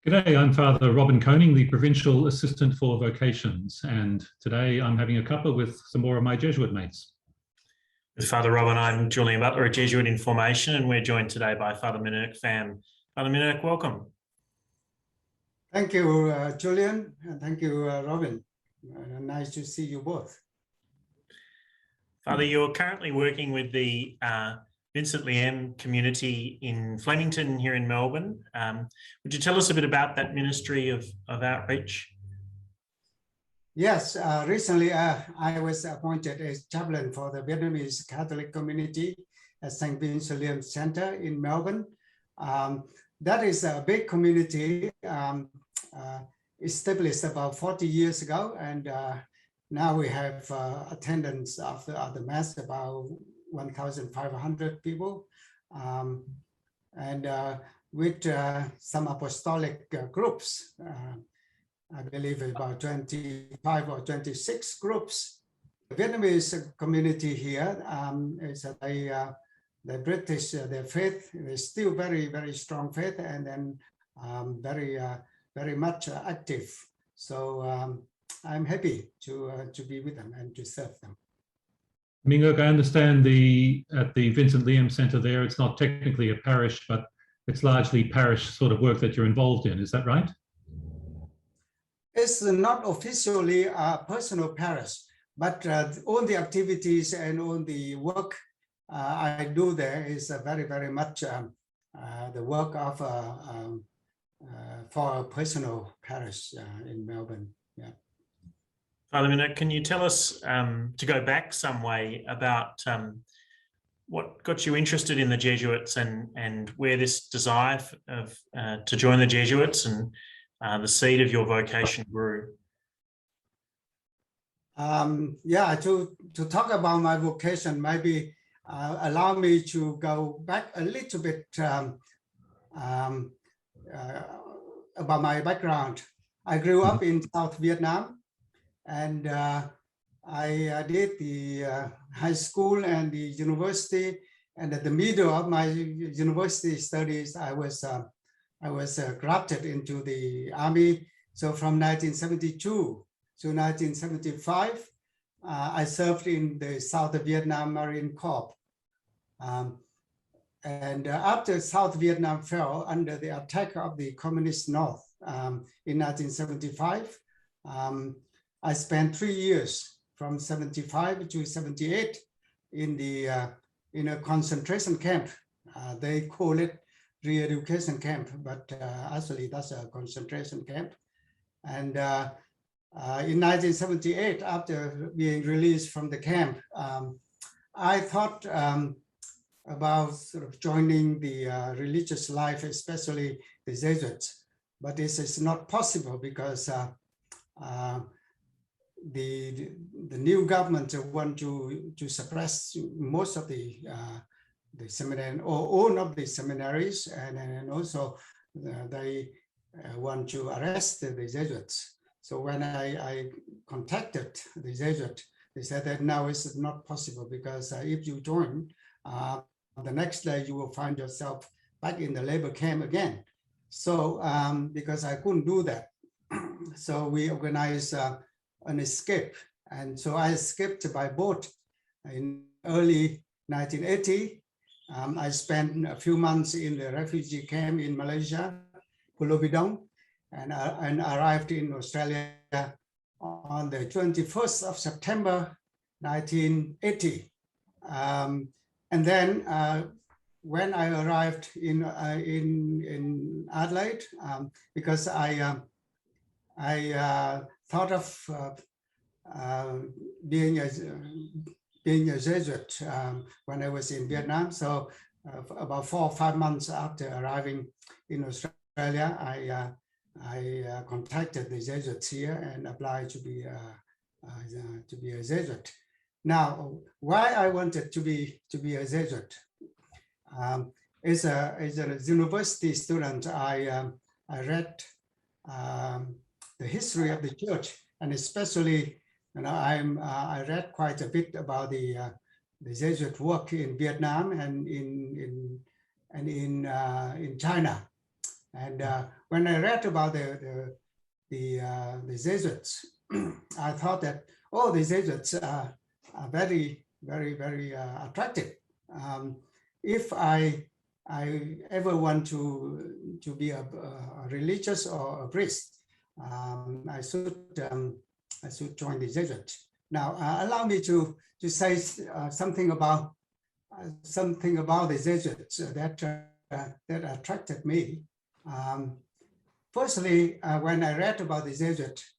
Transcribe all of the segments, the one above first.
G'day, I'm Father Robin Koning, the Provincial Assistant for Vocations, and today I'm having a cuppa with some more of my Jesuit mates. With Father Robin, I'm Julian Butler, a Jesuit in formation, and we're joined today by Father Minh-Uoc Pham. Father Minh-Uoc, welcome. Thank you, Julian, and thank you, Robin. Nice to see you both. Father, you're currently working with the Vincent Liem community in Flemington here in Melbourne. Would you tell us a bit about that ministry of outreach? Yes, recently I was appointed as chaplain for the Vietnamese Catholic community at St. Vincent Liem Center in Melbourne. That is a big community established about 40 years ago, and now we have attendance of the Mass about 1,500 people, and with some apostolic groups. I believe about 25 or 26 groups. The Vietnamese community here is the British, their faith is still very, very strong faith, and then very much active. So I'm happy to be with them and to serve them. Minh-Uoc, I understand at the Vincent Liem Centre there, it's not technically a parish, but it's largely parish sort of work that you're involved in. Is that right? It's not officially a personal parish, but all the activities and all the work I do there is very, very much the work of for a personal parish in Melbourne. Yeah. Father Minh-Uoc, can you tell us, to go back some way, about what got you interested in the Jesuits and where this desire to join the Jesuits and the seed of your vocation grew? Yeah, to talk about my vocation, maybe allow me to go back a little bit about my background. I grew up in South Vietnam, and I did the high school and the university, and at the middle of my university studies, I was grafted into the army. So from 1972 to 1975, I served in the South Vietnam Marine Corps. And after South Vietnam fell under the attack of the Communist North in 1975, I spent 3 years from 75 to 78 in a concentration camp. They call it re-education camp, but actually that's a concentration camp. And in 1978, after being released from the camp, I thought about sort of joining the religious life, especially the Jesuits, but this is not possible because the new government want to suppress most of the seminary or all of the seminaries, and also they want to arrest the Jesuits. So when I contacted the Jesuit, they said that now it's not possible because if you join, the next day you will find yourself back in the labor camp again. So because I couldn't do that, so we organized an escape, and so I escaped by boat in early 1980. I spent a few months in the refugee camp in Malaysia, Pulau Bidong, and arrived in Australia on the 21st of September 1980. And then when I arrived in Adelaide, because I thought of being a Jesuit when I was in Vietnam. So about 4 or 5 months after arriving in Australia, I contacted the Jesuits here and applied to be a Jesuit. Now, why I wanted to be a Jesuit? As a university student, I read the history of the church, and especially, I read quite a bit about the Jesuit work in Vietnam and in China. And when I read about the Jesuits, I thought that, oh, the Jesuits are very, very, very attractive. If I ever want to be a religious or a priest, I should join the Jesuits. Now, allow me to say something about the Jesuits that attracted me. Firstly, when I read about the Jesuits,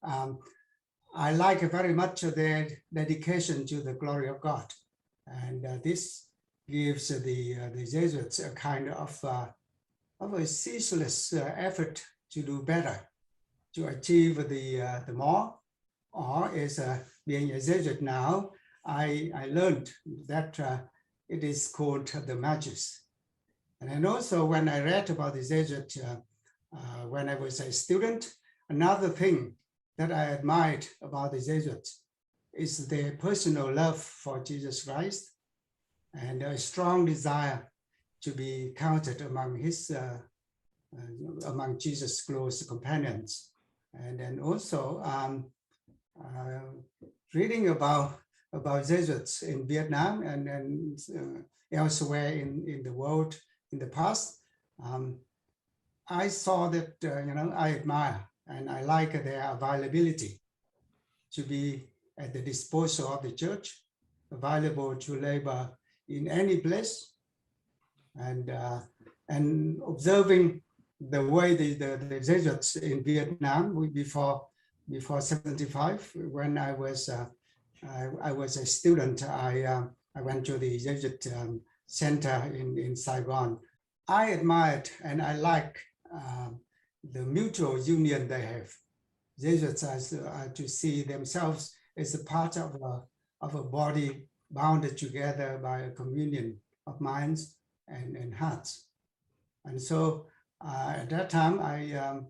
I like very much their dedication to the glory of God, and this gives the Jesuits a kind of a ceaseless effort to do better, to achieve the more. Or as being a Jesuit now, I learned that it is called the Magus. And then also when I read about the Jesuit when I was a student, another thing that I admired about the Jesuits is their personal love for Jesus Christ and a strong desire to be counted among among Jesus' close companions. And then also reading about Jesuits in Vietnam and elsewhere in the world in the past, I saw that I admire and I like their availability to be at the disposal of the church, available to labor in any place, and observing the way the Jesuits in Vietnam before 75, when I was a student, I went to the Jesuit center in Saigon. I admired and I like the mutual union they have. Jesuits are to see themselves as a part of a body bounded together by a communion of minds and hearts. And so at that time,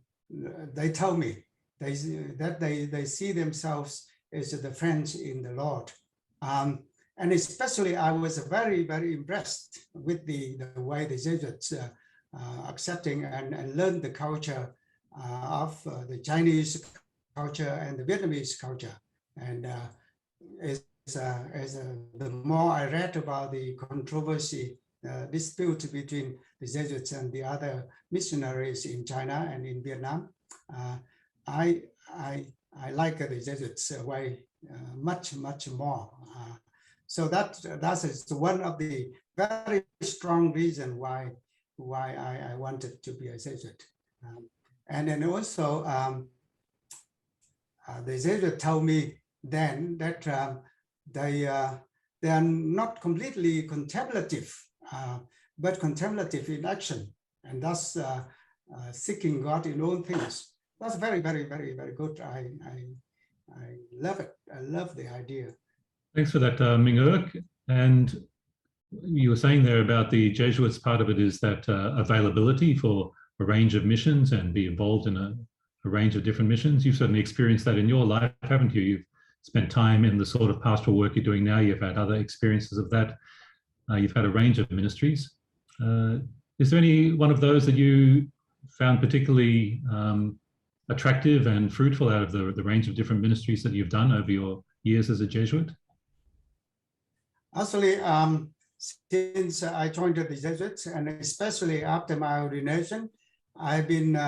they told me that they see themselves as the friends in the Lord. And especially, I was very, very impressed with the way the Jesuits accepting and learned the culture of the Chinese culture and the Vietnamese culture. And the more I read about the controversy, dispute between the Jesuits and the other missionaries in China and in Vietnam, I like the Jesuits way much more. So that is one of the very strong reasons why I wanted to be a Jesuit. And then also the Jesuit told me then that they are not completely contemplative, but contemplative in action, and thus seeking God in all things. That's very, very, very, very good. I love it. I love the idea. Thanks for that, Minh-Uoc. And you were saying there about the Jesuits, part of it is that availability for a range of missions and be involved in a range of different missions. You've certainly experienced that in your life, haven't you? You've spent time in the sort of pastoral work you're doing now. You've had other experiences of that. You've had a range of ministries. Is there any one of those that you found particularly attractive and fruitful out of the range of different ministries that you've done over your years as a Jesuit? Actually, since I joined the Jesuits, and especially after my ordination, I've been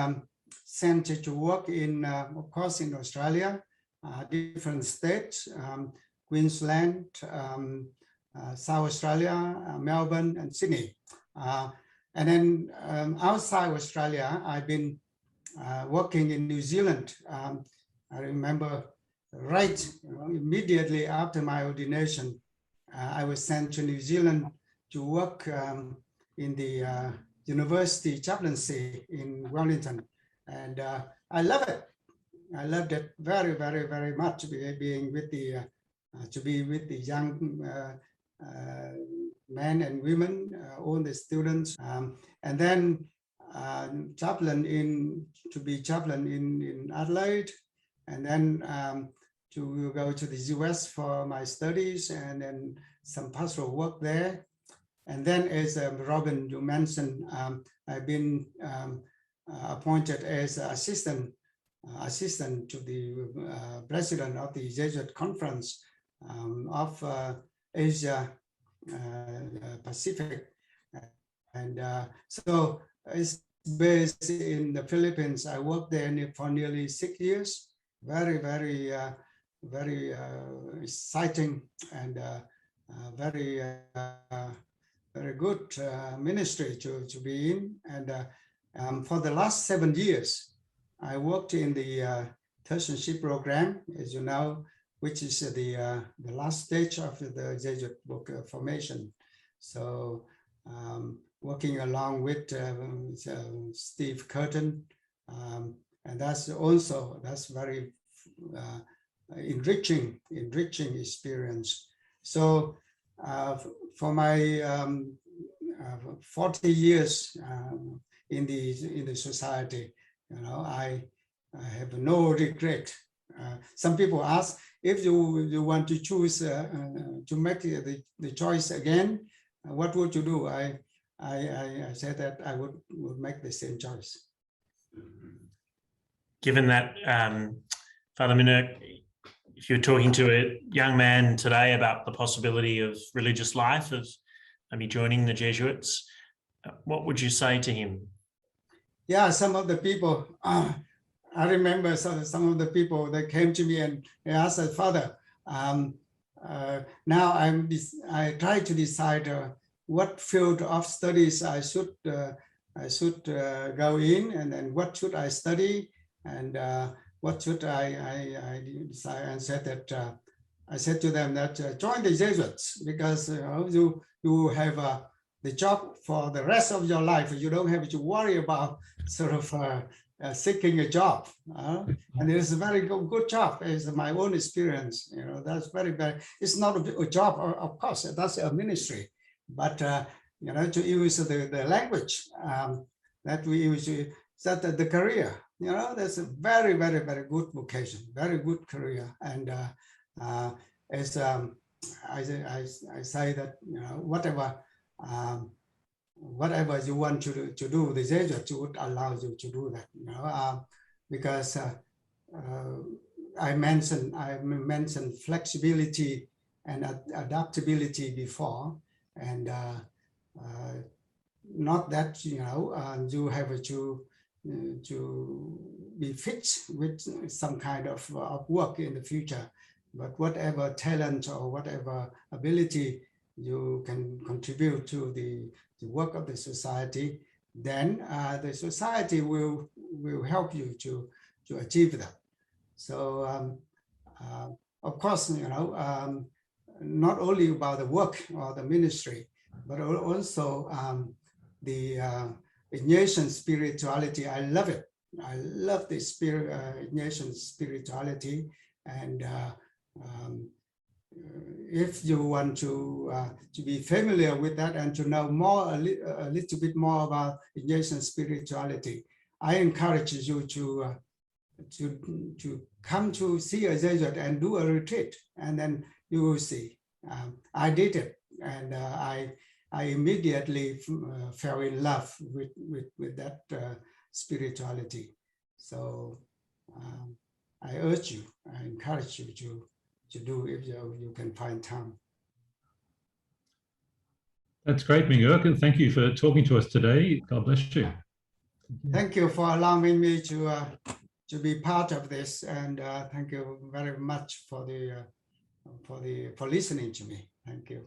sent to work in, of course, in Australia, different states, Queensland, South Australia, Melbourne, and Sydney. And then outside Australia, I've been working in New Zealand. I remember immediately after my ordination, I was sent to New Zealand to work in the university chaplaincy in Wellington. And I love it. I loved it very, very, very much, being with to be with the young men and women, all the students. And then to be chaplain in Adelaide, and then to go to the US for my studies and then some pastoral work there. And then, as Robin, you mentioned, I've been appointed as assistant to the president of the Jesuit Conference of Asia Pacific, and so it's based in the Philippines. I worked there for nearly 6 years. Very, very, very exciting and very, very good ministry to be in. And for the last 7 years, I worked in the tertianship program, as you know, which is the last stage of the Jesuit book formation. So working along with Steve Curtin, and that's very enriching experience. So for my 40 years in the society, I have no regret. Some people ask, if you want to choose to make the choice again, what would you do? I said that I would make the same choice. Given that, Father Minh-Uoc, if you're talking to a young man today about the possibility of religious life, of maybe joining the Jesuits, what would you say to him? Yeah, some of the people, I remember some of the people that came to me and they asked, Father, now I try to decide what field of studies I should go in, and then what should I study, and what should I decide. And said that I said to them that join the Jesuits, because you have the job for the rest of your life. You don't have to worry about sort of seeking a job, and it's a very good job. It's my own experience. That's very, very. It's not a job, of course. That's a ministry, but to use the language that we use, that the career. That's a very, very, very good vocation, very good career. And as I say that whatever you want to do, the Jesuits would allow you to do that, because I mentioned flexibility and adaptability before, and not that you have to be fixed with some kind of work in the future, but whatever talent or whatever ability you can contribute to the work of the society, then the society will help you to achieve that. So of course, not only about the work or the ministry, but also the Ignatian spirituality. I love it. I love the Ignatian spirituality, and if you want to be familiar with that and to know a little bit more about Ignatian spirituality, I encourage you to come to see a Jesuit and do a retreat, and then you will see. I did it, and I immediately fell in love with that spirituality. So I urge you, I encourage you to do if you can find time. That's great, Minh-Uoc, and thank you for talking to us today. God bless you. Thank you for allowing me to be part of this, and thank you very much for listening to me. Thank you.